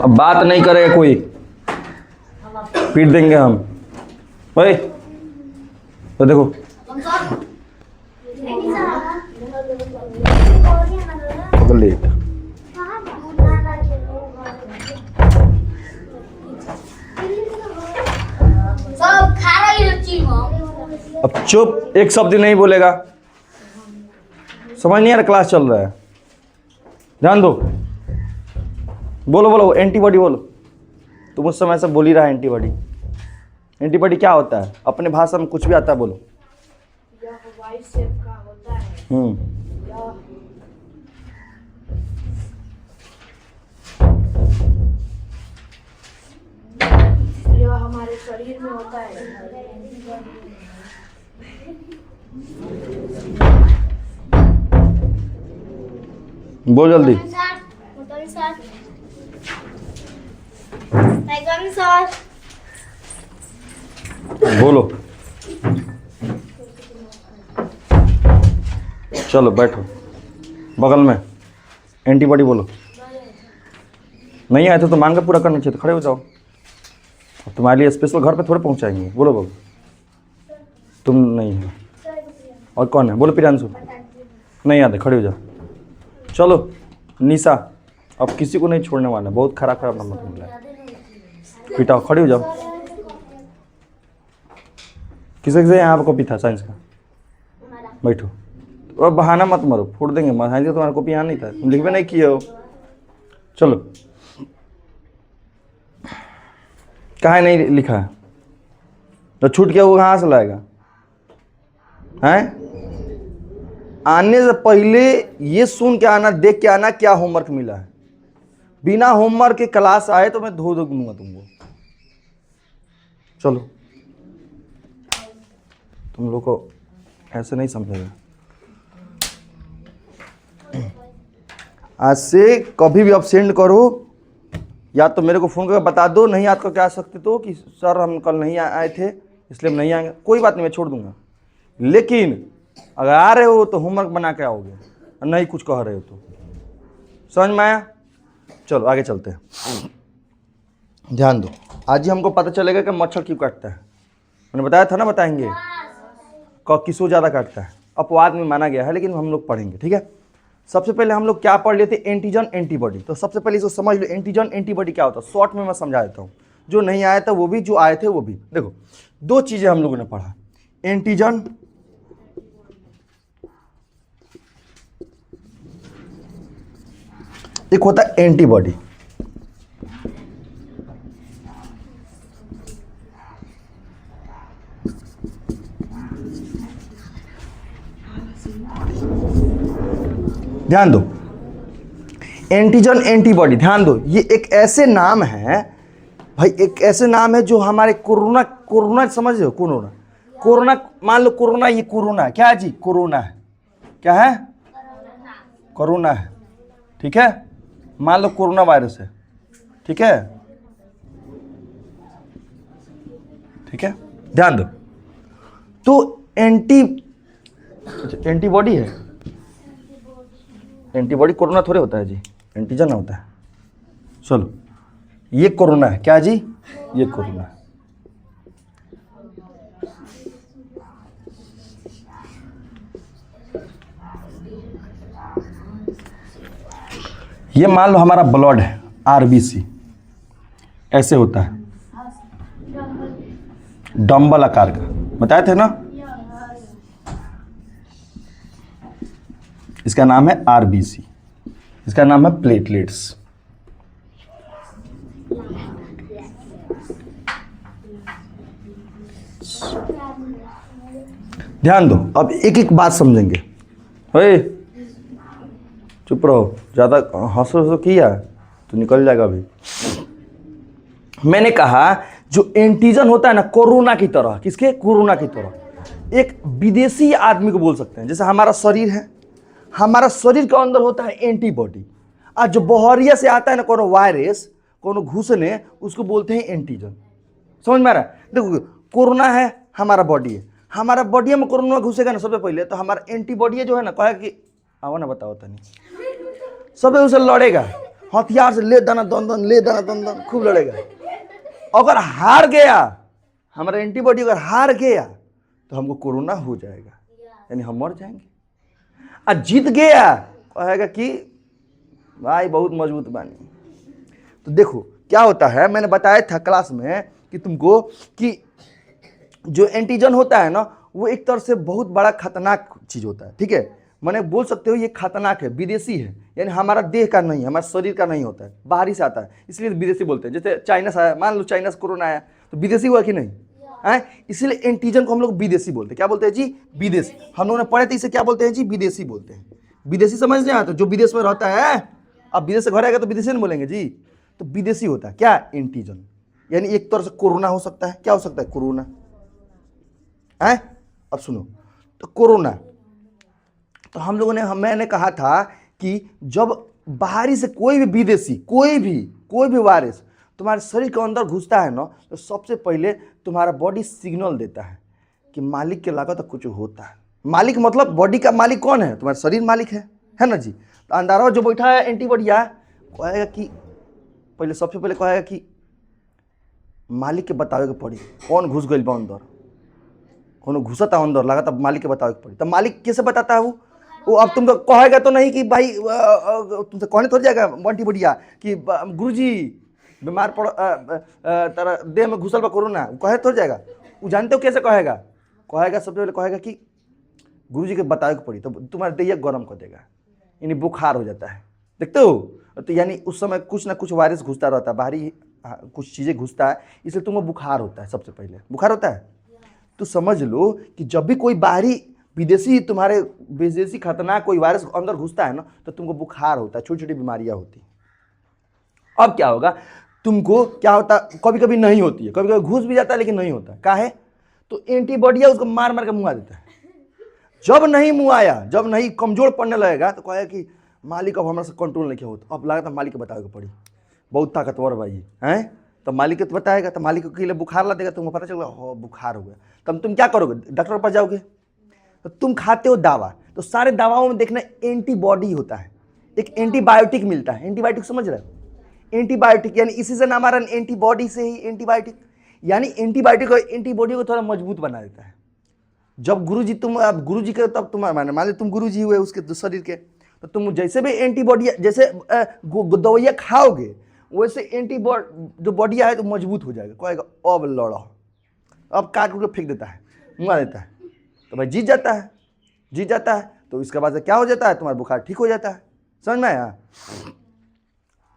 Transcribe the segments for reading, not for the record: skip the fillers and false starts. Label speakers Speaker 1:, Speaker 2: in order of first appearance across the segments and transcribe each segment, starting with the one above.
Speaker 1: अब बात नहीं करेगा कोई, पीट देंगे हम। भाई तो देखो पकड़ ले। अब चुप, एक शब्द नहीं बोलेगा। समझ नहीं आ रहा, क्लास चल रहा है, ध्यान दो। बोलो बोलो एंटीबॉडी बोलो। तुम उस समय से बोल ही रहा है एंटीबॉडी। एंटीबॉडी क्या होता है? अपने भाषा में कुछ भी आता है बोलो।
Speaker 2: यह वाइट शेप का होता है। यह हमारे शरीर में होता है।
Speaker 1: बोल जल्दी। बोलो। चलो बैठो बगल में। एंटीबॉडी बोलो। नहीं आए थे तो मांग के पूरा करना चाहिए, तो खड़े हो जाओ। अब तुम्हारे लिए स्पेशल घर पे थोड़े पहुंचाएंगे। बोलो बोलो। तुम नहीं हो और कौन है? बोलो प्रियांशु। नहीं आते, खड़े हो जाओ। चलो निशा, अब किसी को नहीं छोड़ने वाला। बहुत खराब खराब नंबर मिला है, पिटाओ। खड़े हो जाओ। किसे किसे यहाँ पर कॉपी था साइंस का? बैठो। और बहाना मत मारो, फोड़ देंगे। साइंस का तुम्हारा कॉपी यहाँ नहीं था, तुम लिखबे नहीं किए हो। चलो, कहाँ नहीं लिखा है? तो छूट गया वो कहाँ से लाएगा? हैं? आने से पहले ये सुन के आना, देख के आना क्या होमवर्क मिला है। बिना होमवर्क के क्लास आए तो मैं धो दूंगा तुमको। चलो, तुम लोग को ऐसे नहीं समझेगा। आज से कभी भी अब्सेंट करो, या तो मेरे को फ़ोन करके बता दो, नहीं याद करके आ सकते तो कि सर हम कल नहीं आए थे इसलिए हम नहीं आएंगे। कोई बात नहीं, मैं छोड़ दूंगा। लेकिन अगर आ रहे हो तो होमवर्क बना के आओगे, और नहीं कुछ कह रहे हो तो। समझ में आया? चलो आगे चलते हैं। ध्यान दो। आज ही हमको पता चलेगा कि मच्छर क्यों काटता है। मैंने बताया था ना, बताएंगे किसको ज़्यादा काटता है। अपवाद में माना गया है, लेकिन हम लोग पढ़ेंगे, ठीक है। सबसे पहले हम लोग क्या पढ़ लेते? Antigen antibody. तो सबसे पहले इसको समझ लो, एंटीजन एंटीबॉडी क्या होता है। शॉर्ट में मैं समझा देता हूँ, जो नहीं आया था वो भी, जो आए थे वो भी। देखो, दो चीज़ें हम लोगों ने पढ़ा, एंटीजन एक होता है एंटीबॉडी। ध्यान दो, एंटीजन एंटीबॉडी, ध्यान दो। ये एक ऐसे नाम है भाई, एक ऐसे नाम है जो हमारे कोरोना समझ रहे हो? कोरोना मान लो कोरोना, ये कोरोना है क्या जी? कोरोना है, क्या है? कोरोना है, ठीक है। मान लो कोरोना वायरस है, ठीक है, ठीक है। ध्यान दो, तो एंटीबॉडी है। एंटीबॉडी कोरोना थोड़े होता है जी, एंटीजन होता है। चलो, ये कोरोना है क्या जी? ये कोरोना है। ये मान लो हमारा ब्लड है, आरबीसी, ऐसे होता है, डंबल आकार का, बताए थे ना। इसका नाम है आरबीसी, इसका नाम है प्लेटलेट्स। ध्यान दो, अब एक एक बात समझेंगे। ओए चुप रहो, ज़्यादा हंसो किया तो निकल जाएगा अभी। मैंने कहा जो एंटीजन होता है ना, कोरोना की तरह। किसके? कोरोना की तरह। एक विदेशी आदमी को बोल सकते हैं। जैसे हमारा शरीर है, हमारा शरीर के अंदर होता है एंटीबॉडी, और जो बहरिया से आता है ना कोनो वायरस, कोनो घुसने, उसको बोलते हैं एंटीजन। समझ में आ रहा है? देखो, कोरोना है, हमारा बॉडी है, हमारा बॉडी में कोरोना घुसेगा ना, सबसे पहले तो हमारा एंटीबॉडी जो है ना, कहेगा कि आओ ना, बताओ तनी, सब उसे लड़ेगा। हथियार से ले दाना दन दन, ले दाना दन दन, खूब लड़ेगा। अगर हार गया, हमारा एंटीबॉडी अगर हार गया तो हमको कोरोना हो जाएगा, यानी हम मर जाएंगे। और जीत गया कहेगा कि भाई बहुत मजबूत बानी। तो देखो क्या होता है, मैंने बताया था क्लास में कि तुमको कि जो एंटीजन होता है ना, वो एक तरह से बहुत बड़ा खतरनाक चीज होता है। ठीक है, मैंने बोल सकते हो ये खतरनाक है, विदेशी है, यानी हमारा देह का नहीं, हमारे शरीर का नहीं होता है, बाहरी से आता है, इसलिए विदेशी बोलते हैं। जैसे चाइना से आया, मान लो चाइना से कोरोना आया तो विदेशी हुआ कि नहीं है, इसलिए एंटीजन को हम लोग विदेशी बोलते हैं। क्या बोलते हैं जी? विदेशी। हम लोगों ने पढ़े थे, इसे क्या बोलते हैं जी? विदेशी बोलते हैं। विदेशी समझ नहीं आता, जो विदेश में रहता है, अब विदेश से घर आएगा तो विदेशी नहीं बोलेंगे जी, तो विदेशी होता है क्या? एंटीजन। यानी एक तरह से कोरोना हो सकता है। क्या हो सकता है? कोरोना है। अब सुनो, तो कोरोना, तो हम लोगों ने मैंने कहा था कि जब बाहरी से कोई भी विदेशी, कोई भी वायरस तुम्हारे शरीर के अंदर घुसता है ना, तो सबसे पहले तुम्हारा बॉडी सिग्नल देता है कि मालिक के लागत कुछ होता है। मालिक मतलब बॉडी का मालिक कौन है? तुम्हारा शरीर मालिक है ना जी। तो अंधारा जो बैठा है एंटीबॉडिया कहेगा कि पहले, सबसे पहले कहेगा कि मालिक के बतावे के पड़ी कौन घुस गई बा अंदर, कौन घुसता अंदर, लगा तब मालिक के बतावे के पड़ी। तब मालिक कैसे बताता है वो अब तुमको कहेगा तो नहीं कि भाई तुमसे कहने थोड़ी जाएगा एंटीबॉडिया कि गुरुजी बीमार पड़ तेरा देह में घुसल बा कोरोना, कहे थोड़ी जाएगा। वो जानते हो कैसे कहेगा? सबसे पहले कहेगा कि गुरुजी के बतावे के पड़ी, तो तुम्हारा देह गर्म कर देगा, यानी बुखार हो जाता है। देखते हो? तो यानी उस समय कुछ ना कुछ वायरस घुसता रहता है, बाहरी कुछ चीज़ें घुसता है, इसलिए तुमको बुखार होता है। सबसे पहले बुखार होता है। तो समझ लो कि जब भी कोई बाहरी विदेशी खतरनाक कोई वायरस अंदर घुसता है ना, तो तुमको बुखार होता है, छोटी छोटी बीमारियां होती हैं। अब क्या होगा तुमको? क्या होता, कभी कभी नहीं होती है, कभी कभी घुस भी जाता है लेकिन नहीं होता। काहे? तो एंटीबॉडी उसको मार मार के मुआ देता है। जब नहीं मुआया, जब नहीं कमजोर पड़ने लगेगा, तो कहेगा कि मालिक अब हमारे से कंट्रोल नहीं किया होता, अब लगा था मालिक को बतावे पड़ी, बहुत ताकतवर भाई है। तो मालिक को तो बताएगा, तो मालिक के लिए बुखार ला देगा, तुमको पता चलेगा हो बुखार हो गया। तब तुम क्या करोगे? डॉक्टर के पास जाओगे। तो तुम खाते हो दवा, तो सारे दवाओं में देखना एंटीबॉडी होता है, एक एंटीबायोटिक मिलता है। एंटीबायोटिक समझ रहे हो? एंटीबायोटिक यानी इसी से नाम आ रहा है, एंटीबॉडी से ही एंटीबायोटिक, यानी एंटीबायोटिक एंटीबॉडी को थोड़ा मजबूत बना देता है। जब गुरुजी के, तब तुम मान लो तुम गुरुजी हुए उसके शरीर के, तो तुम जैसे भी एंटीबॉडी, जैसे दवाइयाँ खाओगे, वैसे एंटीबॉडी जो बॉडी है तो मजबूत हो जाएगा। कहेगा अब लड़ो, अब काट के फेंक देता है, मुआ देता है, तो भाई जीत जाता है। तो इसके बाद से क्या हो जाता है? तुम्हारा बुखार ठीक हो जाता है। समझ में आया?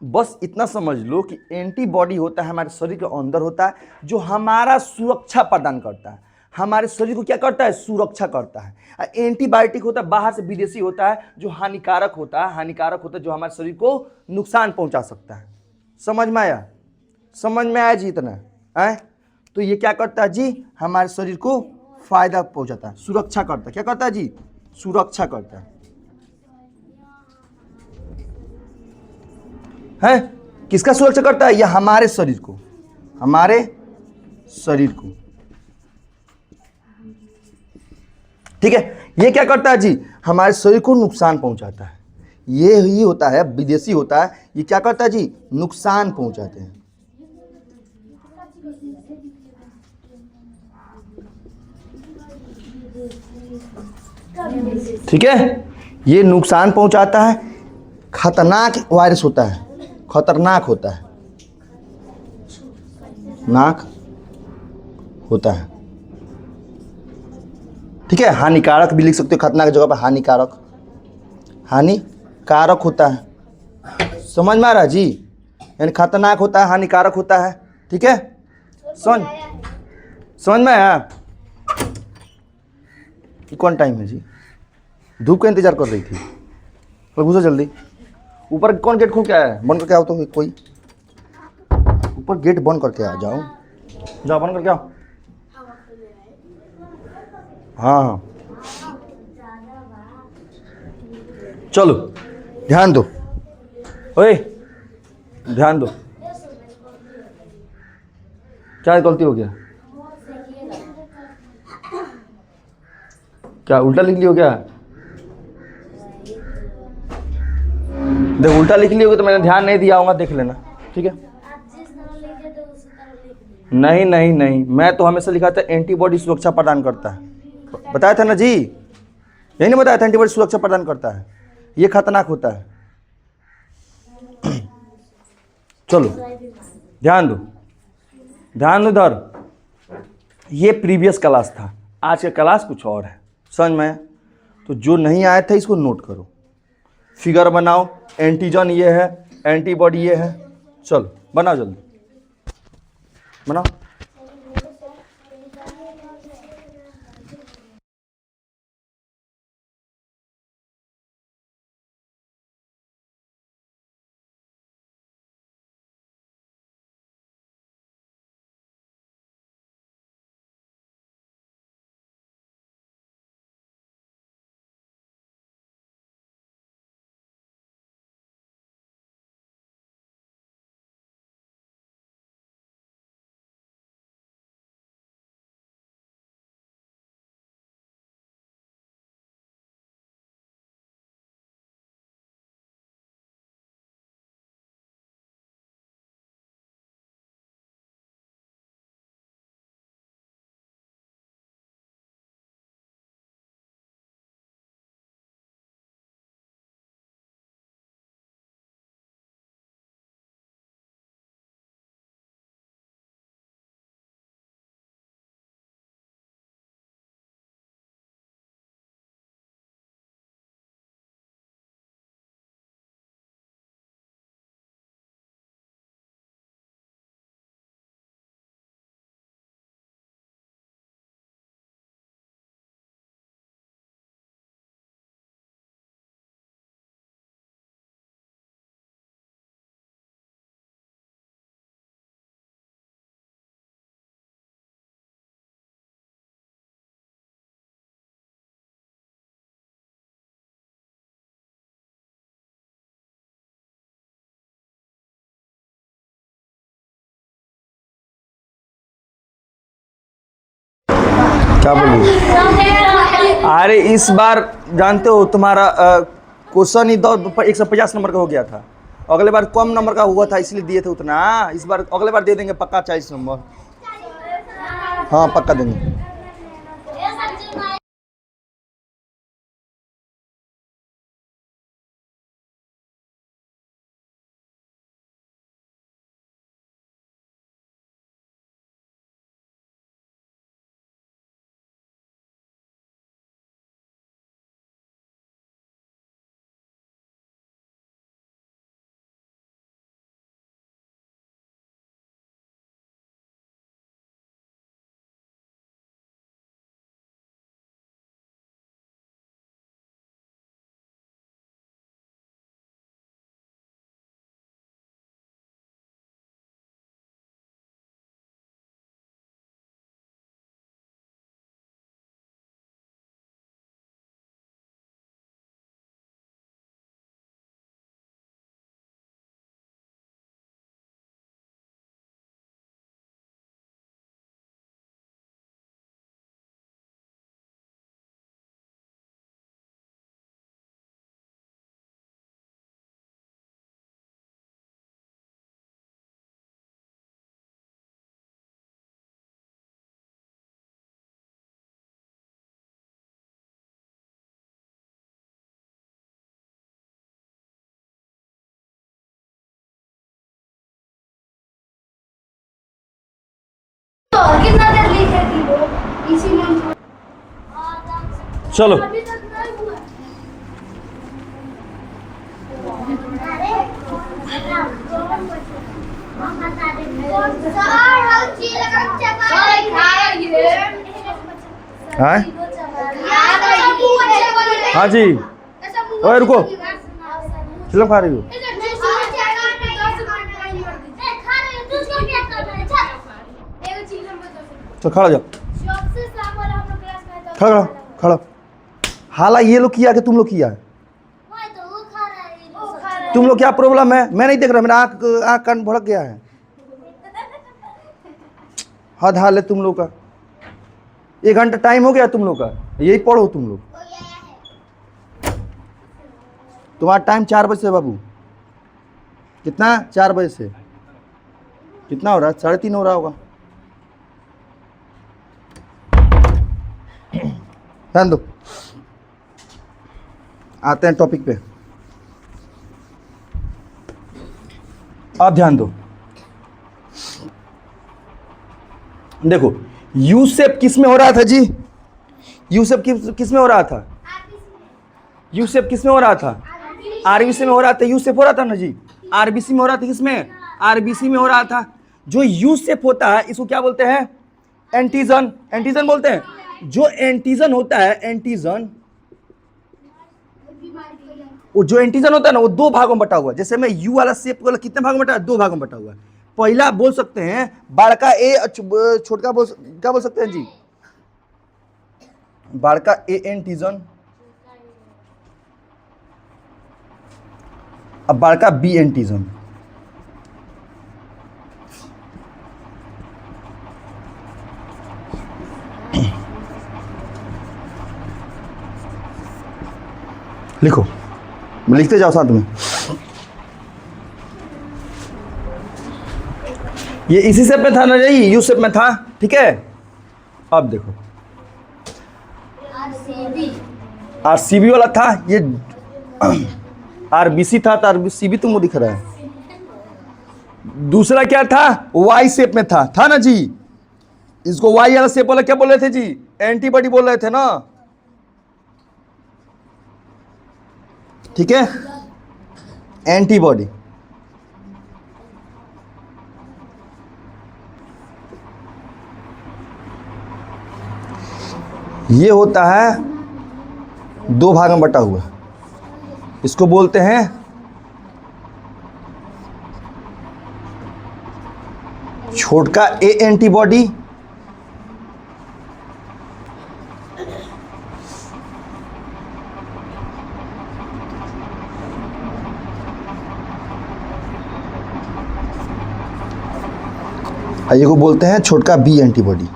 Speaker 1: बस इतना समझ लो कि एंटीबॉडी होता है हमारे शरीर के अंदर होता है, जो हमारा सुरक्षा प्रदान करता है, हमारे शरीर को क्या करता है? सुरक्षा करता है। एंटीबायोटिक होता है बाहर से विदेशी होता है, जो हानिकारक होता है, जो हमारे शरीर को नुकसान पहुंचा सकता है। समझ में आया जी? इतना है। तो ये क्या करता है जी? हमारे शरीर को फायदा पहुंचाता है, सुरक्षा करता है। क्या करता है जी? सुरक्षा करता है। किसका सुरक्षा करता है? यह हमारे शरीर को, ठीक है। ये क्या करता है जी? हमारे शरीर को नुकसान पहुंचाता है। ये ही होता है, विदेशी होता है। ये क्या करता है जी? नुकसान पहुंचाते हैं। ठीक है, ये नुकसान पहुंचाता है। खतरनाक वायरस होता है, खतरनाक होता है, नाक होता है। ठीक है, हानिकारक भी लिख सकते हो, खतरनाक की जगह पर हानिकारक होता है। समझ में आ रहा जी? यानी खतरनाक होता है, हानिकारक होता है। ठीक है, समझ में आया? कौन टाइम है जी? धूप का इंतजार कर रही थी, तो घुसो जल्दी। ऊपर कौन गेट खोल के आया है? बंद करके आओ। तो कोई ऊपर गेट बंद करके आ जाओ, जाओ बंद करके आओ। हाँ, चलो ध्यान दो, ओए ध्यान दो। क्या गलती हो गया? क्या उल्टा लिख लियो क्या? देख उल्टा लिख ली होगी तो मैंने ध्यान नहीं दिया होगा, देख लेना, ठीक है।
Speaker 3: आप जिस तरह लिखे थे उसी तरह लिख दिए।
Speaker 1: नहीं नहीं नहीं, मैं तो हमेशा लिखा था एंटीबॉडी सुरक्षा प्रदान करता है, बताया था ना जी, यही नहीं बताया था एंटीबॉडी सुरक्षा प्रदान करता है, ये खतरनाक होता है। चलो ध्यान दो, ध्यान दो इधर, ये प्रीवियस क्लास था, आज का क्लास कुछ और है, समझ में आया? तो जो नहीं आया था इसको नोट करो, फिगर बनाओ, एंटीजन ये है, एंटीबॉडी ये है, चलो बनाओ जल्दी बनाओ। क्या बोलूँ? अरे इस बार जानते हो तुम्हारा क्वेश्चन ही 150 नंबर का हो गया था, अगले बार कम नंबर का हुआ था इसलिए दिए थे उतना, इस बार अगले बार दे देंगे पक्का 40 नंबर, हाँ पक्का देंगे।
Speaker 3: कितना देर लिखे थी वो इसी में।
Speaker 1: चलो
Speaker 3: अभी तक नहीं हुआ। अरे
Speaker 1: हाँ हाँ जी, ओए रुको, फिल्म खा रही हो? तो खड़ा जाओ, खड़ा खड़ा। हाला ये लोग किया कि तुम लोग किया है? तुम लोग क्या प्रॉब्लम है? मैं नहीं देख रहा, मेरा आँख कान भड़क गया है। हद हाल है तुम लोग का, 1 घंटा टाइम हो गया तुम लोग का, यही पढ़ो तुम लोग। तुम्हारा टाइम 4 बजे से बाबू, कितना 4 बजे से कितना हो रहा है? 3:30 हो रहा होगा। ध्यान दो, आते हैं टॉपिक पे। अब ध्यान दो, देखो यू शेप किस में हो रहा था जी? यू शेप किस में हो रहा था? यू शेप किस में हो रहा था? आरबीसी में हो रहा था। यू शेप हो रहा था ना जी, आरबीसी में हो रहा था। किसमें? आरबीसी में हो रहा था। जो यू शेप होता है इसको क्या बोलते हैं? एंटीजन। एंटीजन बोलते हैं। जो एंटीजन होता है, एंटीजन, वो जो एंटीजन होता है ना वो 2 भागों में बटा हुआ है। जैसे मैं यू वाला शेप वाला कितने भागों में बटा है? 2 भागों में बटा हुआ है। पहला बोल सकते हैं बड़का ए, छोटका क्या बोल सकते हैं जी? बड़का ए एंटीजन, अब बड़का बी एंटीजन। लिखो, लिखते जाओ साथ में। ये इसी शेप में था ना जी, यू शेप में था, ठीक है। अब देखो आरसीबी वाला था, ये आरबीसी था, तो आरबीसीबी तुमको दिख रहा है। दूसरा क्या था? वाई शेप में था ना जी। इसको वाई वाला शेप वाला क्या बोल रहे थे जी? एंटीबॉडी बोल रहे थे ना, ठीक है, एंटीबॉडी। ये होता है 2 भाग में बटा हुआ, इसको बोलते हैं छोटका ए एंटीबॉडी, ये को बोलते हैं छोटका बी एंटीबॉडी।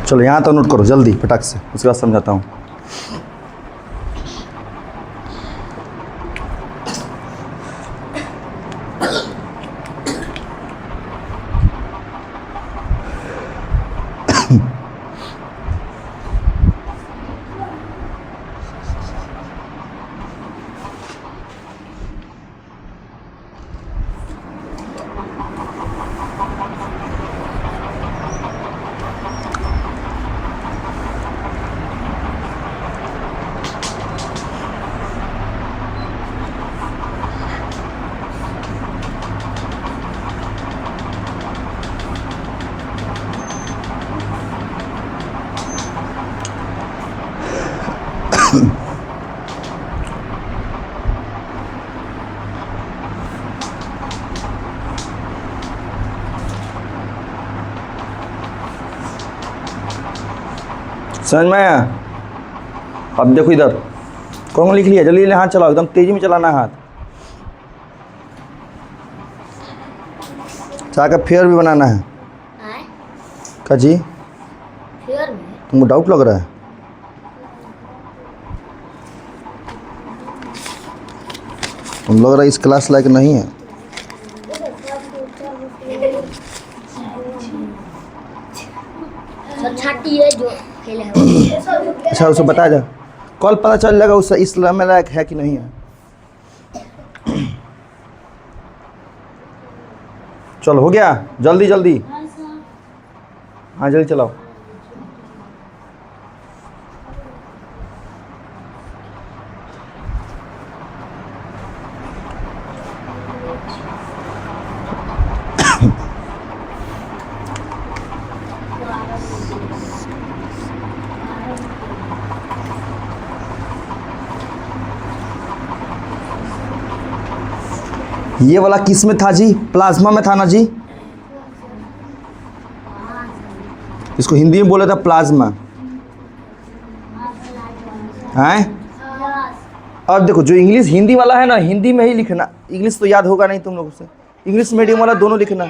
Speaker 1: चलो यहाँ तो नोट करो जल्दी फटाक से, उसके बाद समझाता हूँ। समझ में आया? अब देखो इधर कौन लिख लिया? जल्दी जल्दी हाथ चलाओ, एकदम तेजी में चलाना हाथ। चाह का फेयर भी बनाना है का जी?
Speaker 3: फेयर में
Speaker 1: तुमको डाउट लग रहा है? तुम लग रहा है इस क्लास लायक नहीं है।
Speaker 3: सब छाटी है जो खेले है।
Speaker 1: अच्छा उसे बता जा, कल पता चल जाएगा उस इस में लायक है कि नहीं है। चलो हो गया, जल्दी जल्दी, हाँ जल्दी चलाओ। ये वाला किस में था जी? प्लाज्मा में था ना जी। इसको हिंदी में बोला था प्लाज्मा, हैं? अब देखो जो इंग्लिश हिंदी वाला है ना, हिंदी में ही लिखना। इंग्लिश तो याद होगा नहीं तुम लोगों से, इंग्लिश मीडियम वाला दोनों लिखना।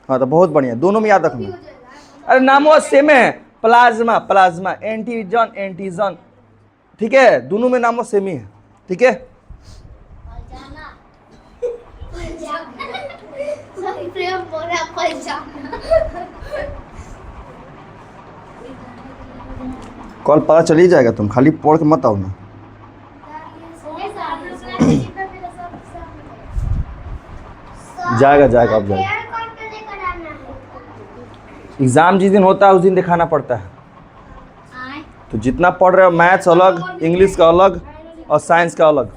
Speaker 1: हाँ तो बहुत बढ़िया, दोनों में याद रखना। अरे नामों सेम है, प्लाज्मा प्लाज्मा, एंटीजन एंटीजन, ठीक है, दोनों में नामों सेम ही है, ठीक है।
Speaker 3: प्रेम बोला पैजामा।
Speaker 1: कल पता चल ही जाएगा, तुम खाली पढ़ के मत आओ ना। जाएगा जाएगा, अब जाएगा। एग्जाम जिस दिन होता है उस दिन दिखाना पड़ता है। तो जितना पढ़ रहे हो, मैथ्स अलग, इंग्लिश का अलग और साइंस का अलग,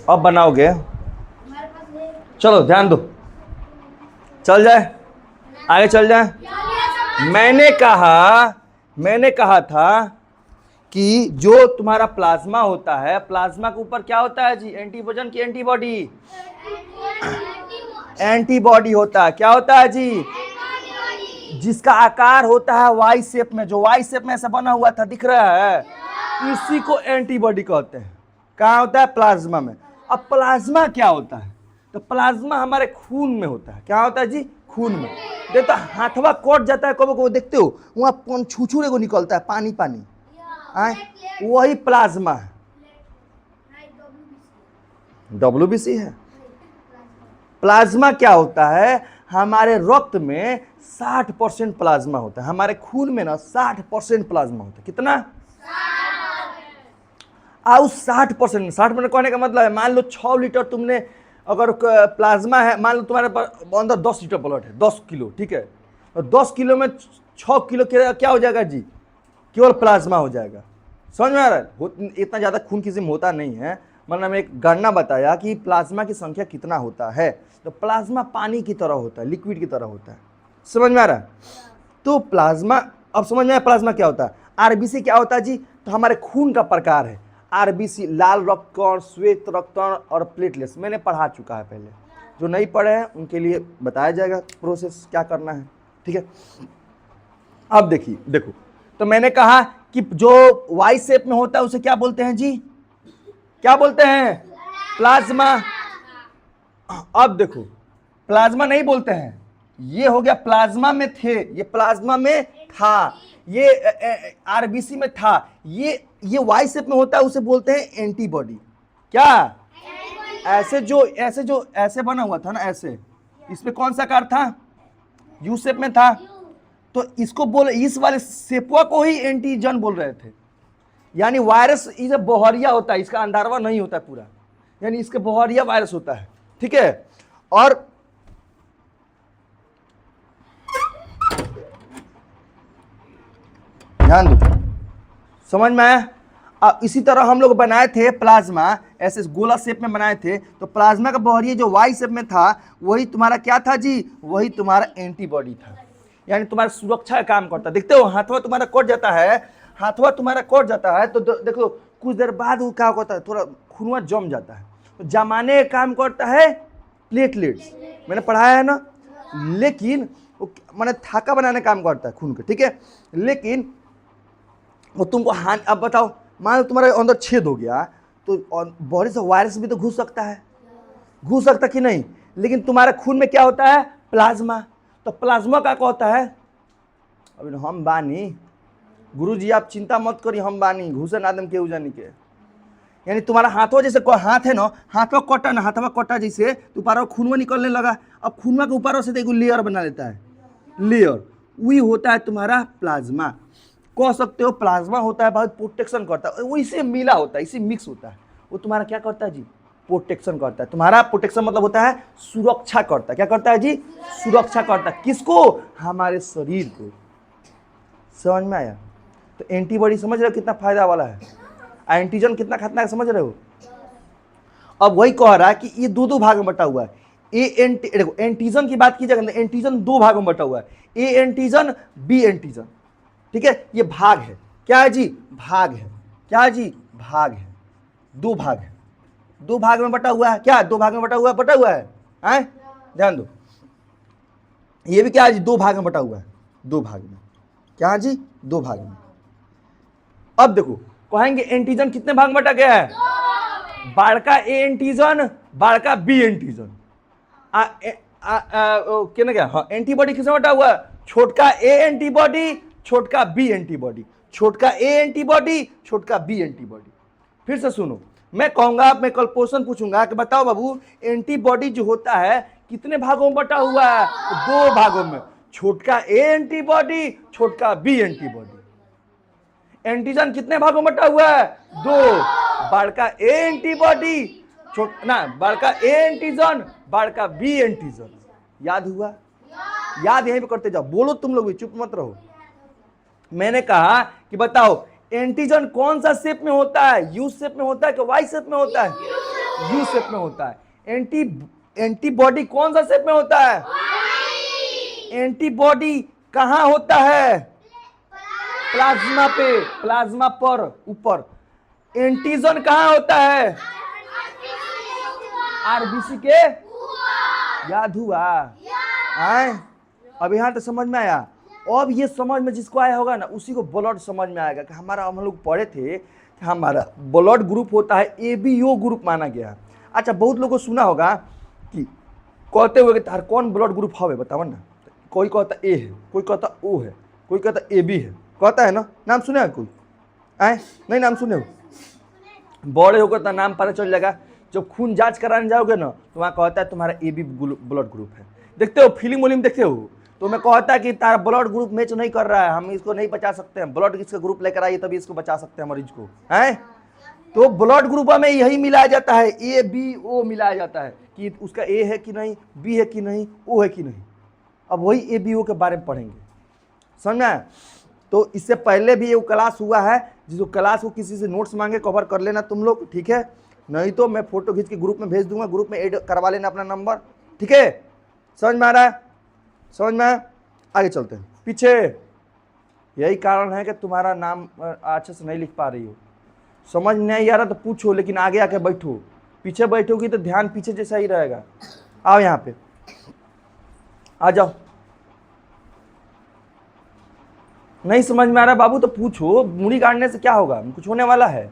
Speaker 1: अब बनाओगे। चलो ध्यान दो, चल जाए, आगे चल जाए। मैंने कहा था कि जो तुम्हारा प्लाज्मा होता है, प्लाज्मा के ऊपर क्या होता है जी? एंटीबॉडी की एंटीबॉडी, एंटीबॉडी होता है। क्या होता है जी? जिसका आकार होता है वाई शेप में, जो वाई शेप में ऐसा बना हुआ था, दिख रहा है, इसी को एंटीबॉडी कहते हैं। कहाँ होता है? प्लाज्मा में। अब प्लाज्मा क्या होता है? तो प्लाज्मा हमारे खून में होता है। क्या होता है जी? खून में। देखो हाथवा कट जाता है, कबो कबो देखते हो वहां छुछुरे को निकलता है, पानी पानी, वही प्लाज्मा है। WBC है। प्लाज्मा क्या होता है? हमारे रक्त में 60% प्लाज्मा होता है, हमारे खून में ना 60% प्लाज्मा होता है। कितना? 60%। 60% कहने का मतलब है, मान लो 6 लीटर तुमने अगर प्लाज्मा है, मान लो तुम्हारे अंदर 10 लीटर ब्लड है, 10 किलो, ठीक है, और 10 किलो में 6 किलो क्या हो जाएगा जी? केवल प्लाज्मा हो जाएगा। समझ में आ रहा है? इतना ज़्यादा खून किसी में होता नहीं है। मैंने हमें एक गणना बताया कि प्लाज्मा की संख्या कितना होता है। तो प्लाज्मा पानी की तरह होता है, लिक्विड की तरह होता है। समझ में आ रहा है? तो प्लाज्मा, अब समझ में आया प्लाज्मा क्या होता है। RBC क्या होता है जी? तो हमारे खून का प्रकार है। RBC लाल रक्तकण, श्वेत रक्तकण और प्लेटलेट्स, मैंने पढ़ा चुका है पहले। जो नहीं पढ़े हैं उनके लिए बताया जाएगा प्रोसेस क्या करना है, ठीक है। अब देखिए, देखो, तो मैंने कहा कि जो वाई शेप में होता है उसे क्या बोलते हैं जी? क्या बोलते हैं? प्लाज्मा। अब देखो, प्लाज्मा नहीं बोलते हैं, ये हो गया प्लाज्मा में थे, ये प्लाज्मा में था, ये RBC में था, ये वाई शेप में होता है उसे बोलते हैं एंटीबॉडी। क्या? ऐसे बना हुआ था ना, ऐसे, इसमें कौन सा आकार था? यू शेप में था। तो इसको बोले, इस वाले शेपुआ को ही एंटीजन बोल रहे थे। यानी वायरस इसे बहरिया होता है, इसका अंधारवा नहीं होता है पूरा, यानी इसके बहरिया वायरस होता है, ठीक है। और ध्यान दो, समझ में आया? अब इसी तरह हम लोग बनाए थे प्लाज्मा, ऐसे गोला शेप में बनाए थे। तो प्लाज्मा का बहरिया जो वाई शेप में था, वही तुम्हारा क्या था जी? वही तुम्हारा एंटीबॉडी था, यानी तुम्हारा सुरक्षा का काम करता है। देखते हो हाथवा तुम्हारा कट जाता है, हाथवा तुम्हारा कट जाता है, तो देखो कुछ देर बाद वो क्या होता है, थोड़ा खूनवा जम जाता है, तो जमाने का काम करता है प्लेटलेट्स, मैंने पढ़ाया है ना। लेकिन मैंने थाका बनाने का काम करता है खून का, ठीक है। लेकिन वो तुमको हानि, अब बताओ, मान लो तुम्हारे अंदर छेद हो गया, तो बॉडी से वायरस भी तो घुस सकता है, घुस सकता कि नहीं? लेकिन तुम्हारे खून में क्या होता है? प्लाज्मा। तो प्लाज्मा का होता है, अभी हम बानी गुरुजी, आप चिंता मत करिए, हम बानी घुसन आदम के उजानी के। यानी तुम्हारा हाथों जैसे हाथ है ना, हाथों कटा ना, हाथवा कटा जैसे तो ऊपर खूनवा निकलने लगा। अब खूनवा के ऊपर से एक लेयर बना लेता है, लेयर, वही होता है तुम्हारा प्लाज्मा। कह सकते हो प्लाज्मा होता है बहुत प्रोटेक्शन करता है, वो इसे मिला होता है, इसे मिक्स होता है, वो तुम्हारा क्या करता है जी? प्रोटेक्शन करता है। तुम्हारा प्रोटेक्शन मतलब होता है सुरक्षा करता है। क्या करता है जी? सुरक्षा करता है। किसको? हमारे शरीर को। समझ में आया? तो एंटीबॉडी समझ रहे हो कितना फायदा वाला है, एंटीजन कितना खतरनाक समझ रहे हो? अब वही कह रहा है कि ये दो भाग में बटा हुआ है। देखो एंटीजन की बात की जाए, एंटीजन 2 भागों में बटा हुआ है, ए एंटीजन, बी एंटीजन, ठीक है। ये भाग है, क्या है जी? भाग है। क्या है जी? भाग है। 2 भाग है, 2 भाग में बटा हुआ है। क्या? 2 भाग में बटा हुआ है, हैं? ध्यान दो, ये भी क्या है जी? 2 भाग में बटा हुआ है, 2 भाग में। क्या है जी? 2 भाग में। अब देखो कहेंगे एंटीजन कितने भाग में बटा गया है? बड़का ए एंटीजन, बड़का बी एंटीजन। क्या ना क्या, हाँ एंटीबॉडी किसमें बटा हुआ है? छोटका ए एंटीबॉडी, छोटका बी एंटीबॉडी, छोटका ए एंटीबॉडी, छोटका बी एंटीबॉडी। फिर से सुनो, मैं कहूंगा, मैं कल क्वेश्चन पूछूंगा कि बताओ बाबू एंटीबॉडी जो होता है कितने भागों में बटा हुआ है? तो 2 भागों में, छोटका ए एंटीबॉडी, छोटका बी एंटीबॉडी। एंटीजन कितने भागों में बटा हुआ है? 2, बड़का ए एंटीबॉडी, बड़का ए एंटीजन, बड़का बी एंटीजन। याद हुआ? याद यहीं पे करते जाओ, बोलो तुम लोग भी, चुप मत रहो। मैंने कहा कि बताओ एंटीजन कौन सा शेप में होता है? यू शेप में होता है कि वाई शेप में होता है? यू शेप में होता है। एंटीबॉडी कौन सा शेप में होता है? एंटीबॉडी कहां होता है? प्लाज्मा पे, प्लाज्मा पर ऊपर। एंटीजन कहां होता है? आरबीसी के। याद हुआ? आए अब यहां तो समझ में आया। अब ये समझ में जिसको आया होगा ना उसी को ब्लड समझ में आएगा कि हमारा, हम लोग पढ़े थे कि हमारा ब्लड ग्रुप होता है एबीओ ग्रुप माना गया है। अच्छा, बहुत लोगों को सुना होगा कि कहते हुए कि तार कौन ब्लड ग्रुप हवे बताओ ना। कोई कहता ए है, कोई कहता ओ है, कोई कहता ए बी है, कहता है ना। नाम सुने कोई? आए नहीं नाम सुने हो? बड़े होकर तो नाम पता चल जाएगा। जब खून जांच कराने जाओगे ना तो वहाँ कहता है तुम्हारा ए बी ब्लड ग्रुप है। देखते हो फिल्म उलिम देखते हो तो मैं कहता है कि तारा ब्लड ग्रुप मैच नहीं कर रहा है, हम इसको नहीं बचा सकते हैं, ब्लड किसका ग्रुप लेकर आइए तभी इसको बचा सकते हैं मरीज को। हैं तो ब्लड ग्रुप में यही मिलाया जाता है, ए बी ओ मिलाया जाता है कि उसका ए है कि नहीं, बी है कि नहीं, ओ है कि नहीं। अब वही ए बी ओ के बारे में पढ़ेंगे, समझा? तो इससे पहले भी ये क्लास हुआ है, जिसको क्लास को किसी से नोट्स मांगे कवर कर लेना तुम लोग, ठीक है? नहीं तो मैं फोटो खींच के ग्रुप में भेज दूंगा, ग्रुप में ऐड करवा लेना अपना नंबर, ठीक है? समझ में आ रहा है? समझ में? आगे चलते हैं पीछे। यही कारण है कि तुम्हारा नाम अच्छे से नहीं लिख पा रही हो। समझ नहीं आ रहा तो पूछो, लेकिन आगे आके बैठो। पीछे बैठोगी तो ध्यान पीछे जैसा ही रहेगा। आओ यहाँ पे, आ जाओ। नहीं समझ में आ रहा बाबू तो पूछो, मुड़ी गाड़ने से क्या होगा? कुछ होने वाला है?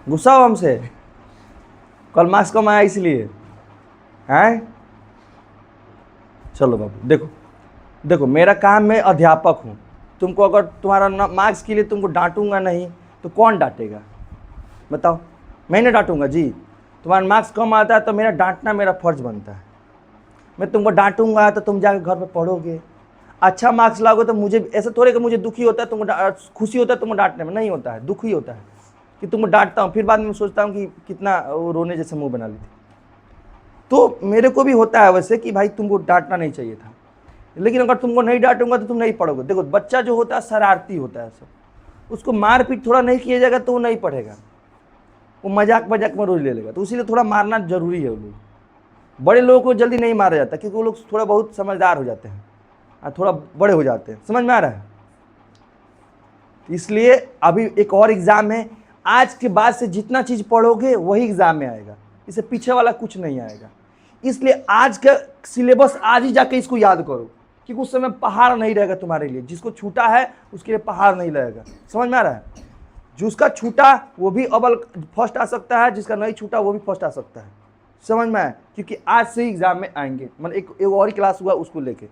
Speaker 1: गुस्सा हो हमसे? कल मार्क्स कम आया इसलिए हैं? चलो बाबू देखो, देखो मेरा काम, मैं अध्यापक हूँ। तुमको अगर तुम्हारा मार्क्स के लिए तुमको डांटूंगा नहीं तो कौन डांटेगा बताओ? मैं नहीं डांटूंगा जी। तुम्हारा मार्क्स कम आता है तो मेरा डांटना मेरा फर्ज बनता है। मैं तुमको डांटूंगा तो तुम जाकर घर पे पढ़ोगे। अच्छा मार्क्स लाओगे तो मुझे ऐसा थोड़े कि मुझे दुखी होता है तुमको, खुशी होता है तुमको डांटने में, नहीं होता है, दुख ही होता है कि तुमको डांटता हूँ, फिर बाद में सोचता हूँ कि कितना वो रोने जैसे मुँह बना ली थी। तो मेरे को भी होता है वैसे कि भाई तुमको डांटना नहीं चाहिए था, लेकिन अगर तुमको नहीं डांटूंगा तो तुम नहीं पढ़ोगे। देखो बच्चा जो होता है शरारती होता है, सब उसको मार पीट थोड़ा नहीं किया जाएगा तो वो नहीं पढ़ेगा, वो मजाक मजाक में रोज ले लेगा। तो इसीलिए थोड़ा मारना जरूरी है। वो लोग, बड़े लोगों को जल्दी नहीं मारा जाता क्योंकि वो लोग थोड़ा बहुत समझदार हो जाते हैं और थोड़ा बड़े हो जाते हैं। समझ में आ रहा है? इसलिए अभी एक और एग्ज़ाम है, आज के बाद से जितना चीज़ पढ़ोगे वही एग्ज़ाम में आएगा, इससे पीछे वाला कुछ नहीं आएगा। इसलिए आज का सिलेबस आज ही जाके इसको याद करो, क्योंकि उस समय पहाड़ नहीं रहेगा तुम्हारे लिए। जिसको छूटा है उसके लिए पहाड़ नहीं रहेगा। समझ में आ रहा है? जिसका छूटा वो भी अव्वल फर्स्ट आ सकता है, जिसका नहीं छूटा वो भी फर्स्ट आ सकता है। समझ में आया? क्योंकि आज से ही एग्जाम में आएंगे। मतलब एक और ही क्लास हुआ उसको लेके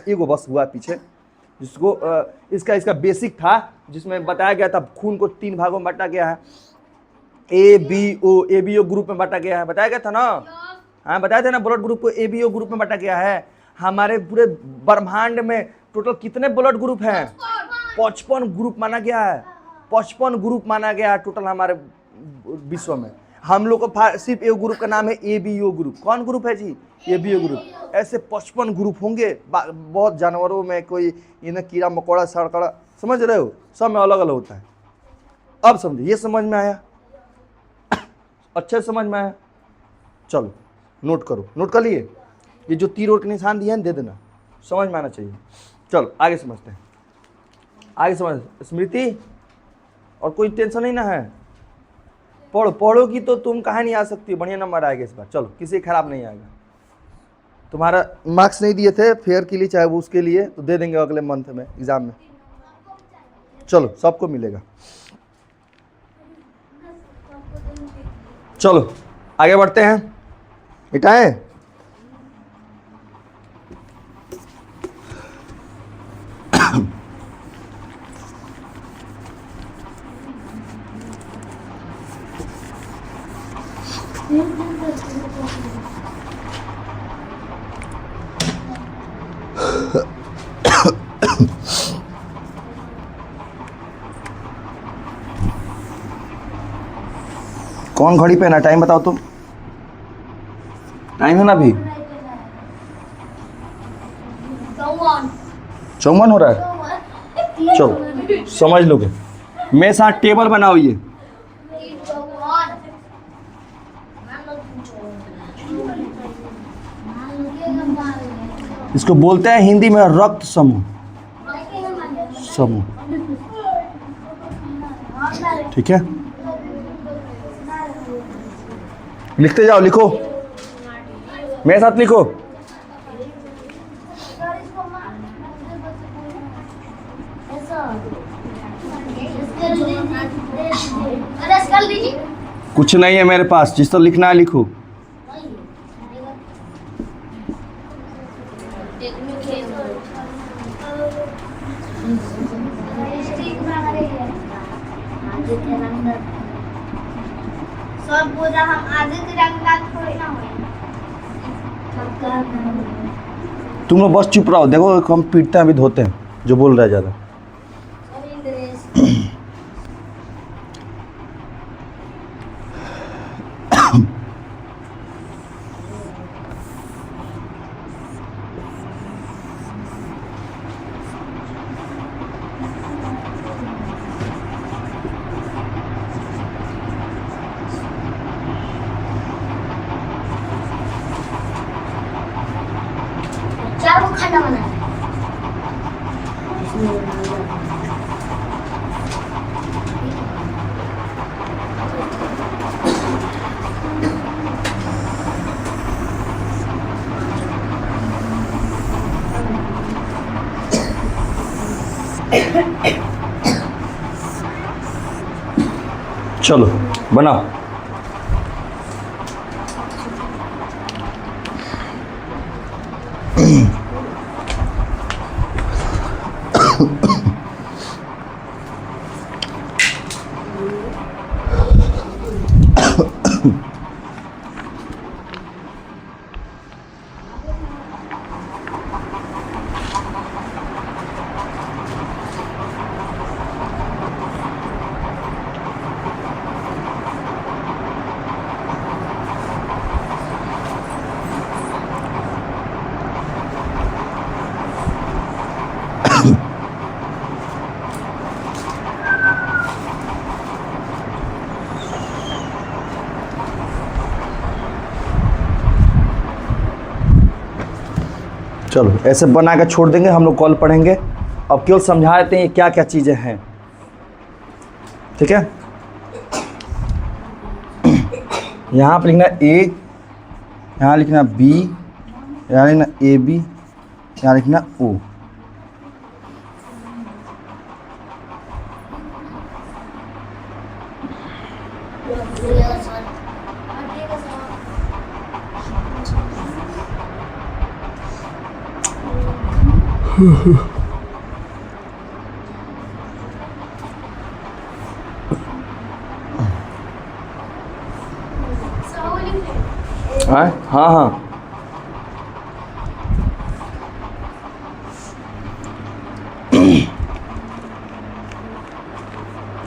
Speaker 1: एगो बस हुआ पीछे, जिसको इसका बेसिक था, जिसमें बताया गया था खून को 3 भागों में बांटा गया है। एबीओ ग्रुप में बांटा गया है, बताया गया था ना? हाँ बताया था ना, ब्लड ग्रुप को एबीओ ग्रुप में बांटा गया है। हमारे पूरे ब्रह्मांड में टोटल कितने ब्लड ग्रुप हैं? 55 ग्रुप माना गया है। 55 ग्रुप माना गया है टोटल हमारे विश्व में। हम लोग को सिर्फ एक ग्रुप का नाम है एबीओ ग्रुप। कौन ग्रुप है जी? ABO group. ऐसे 55 ग्रुप होंगे। बहुत जानवरों में कोई इन्हें कीड़ा मकोड़ा सड़कड़ा, समझ रहे हो, सब में अलग अलग होता है। अब समझे? ये समझ में आया? अच्छे समझ में आया? चलो नोट करो, नोट कर लिए? ये जो तीर और के निशान दिए हैं दे देना, समझ में आना चाहिए। चलो आगे समझते हैं, आगे समझ। स्मृति और कोई टेंशन नहीं ना है? पढ़ोगी तो तुम कहाँ नहीं आ सकती, बढ़िया नंबर आएगा इस बार। चलो किसी खराब नहीं आएगा। तुम्हारा मार्क्स नहीं दिए थे फेयर के लिए, चाहे वो उसके लिए, तो दे देंगे अगले मंथ में एग्जाम में। चलो सबको मिलेगा। चलो आगे बढ़ते हैं। बेटा है। कौन घड़ी पहना? टाइम बताओ तुम। टाइम है ना अभी? 54 हो रहा है। चलो समझ लोगे। मेरे साथ टेबल बना हुई है। इसको बोलते हैं हिंदी में रक्त समूह। समूह, ठीक है। लिखते जाओ, लिखो मेरे साथ लिखो। कुछ नहीं है मेरे पास, जिस तरह लिखना है लिखो।
Speaker 3: सब पूरा हम आगे के रंगदार थोड़ी ना होए।
Speaker 1: तुम लोग बस चुप रहो। देखो हम पीटते हैं अभी, धोते हैं जो बोल रहा है ज़्यादा।
Speaker 3: क्या वो खाना बना है?
Speaker 1: चलो बनाओ। चलो ऐसे बना के छोड़ देंगे, हम लोग कल पढ़ेंगे। अब केवल समझा देते हैं ये क्या क्या चीज़ें हैं, ठीक है। यहाँ पर लिखना ए, यहाँ लिखना बी, यहाँ लिखना ए बी, यहाँ लिखना ओ। हाँ हाँ हाँ,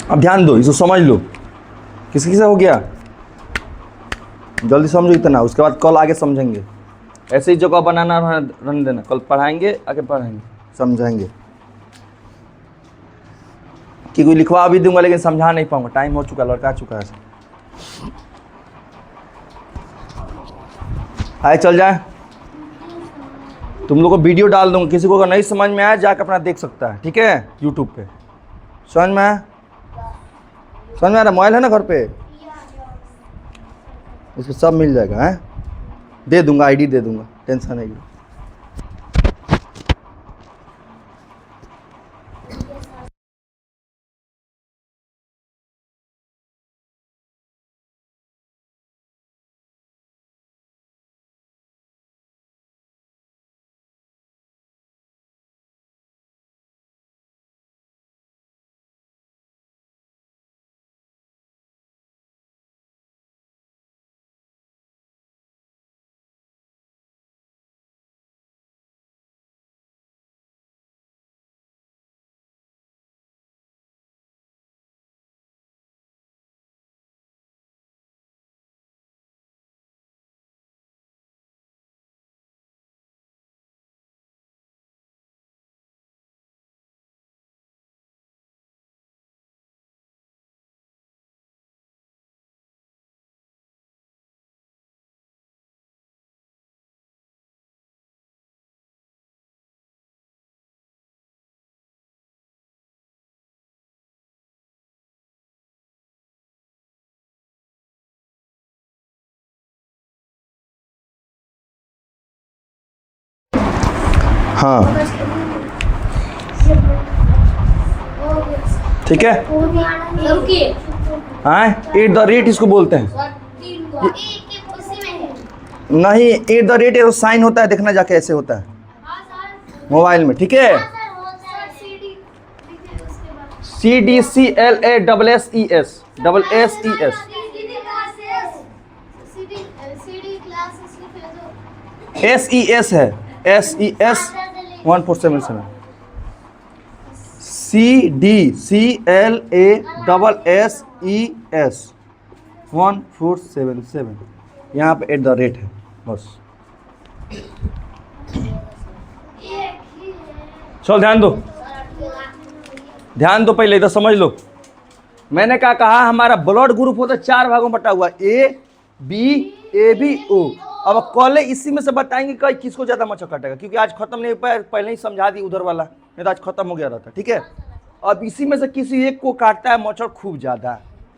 Speaker 1: अब ध्यान दो, इसको समझ लो। किसी से हो गया? जल्दी समझो इतना, उसके बाद कल आगे समझेंगे। ऐसे ही जगह बनाना रहने देना, कल पढ़ाएंगे, आगे पढ़ाएंगे, समझाएंगे। कि कोई लिखवा भी दूंगा लेकिन समझा नहीं पाऊंगा, टाइम हो चुका, लड़का आ चुका है। आए चल जाए। तुम लोग को वीडियो डाल दूंगा, किसी को अगर नहीं समझ में आया जाकर अपना देख सकता है, ठीक है, यूट्यूब पे। समझ में आया? समझ में आ रहा? मोबाइल है ना घर पे, इसको सब मिल जाएगा। है, दे दूंगा, आईडी दे दूंगा, टेंशन नहीं। हाँ ठीक है।
Speaker 3: रुकिए
Speaker 1: हाँ एट द रेट इसको बोलते हैं।
Speaker 3: उसी में है।
Speaker 1: नहीं एट द रेट साइन होता है, देखना जाके ऐसे होता है मोबाइल में, ठीक है। CDCLASSES SES है, SES 1477 CDCLASSES 1477 यहाँ पे एट द रेट है बस। चलो ध्यान दो पहले इधर समझ लो। मैंने क्या कहा, हमारा ब्लड ग्रुप होता है 4 भागों में बटा हुआ, A B AB O। अब कल इसी में से बताएंगे कि किसको ज्यादा मच्छर काटेगा, क्योंकि आज खत्म नहीं हो पाया, पहले ही समझा दी उधर वाला, नहीं तो आज खत्म हो गया रहता, ठीक है। अब इसी में से किसी एक को काटता है मच्छर खूब ज्यादा,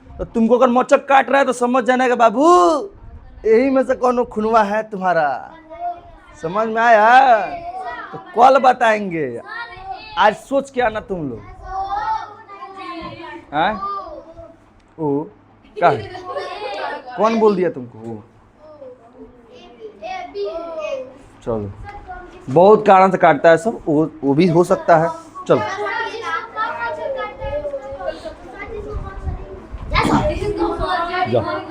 Speaker 1: तो तुमको अगर मच्छर काट रहा है तो समझ जाना कि बाबू यही में से कौन खुनवा है तुम्हारा, समझ में आया। तो कल बताएंगे, आज सोच के आना तुम लोग। हाँ ओ क्या है? कौन बोल दिया तुमको वो? चलो बहुत कारण से काटता है सब, वो भी हो सकता है। चलो जाओ।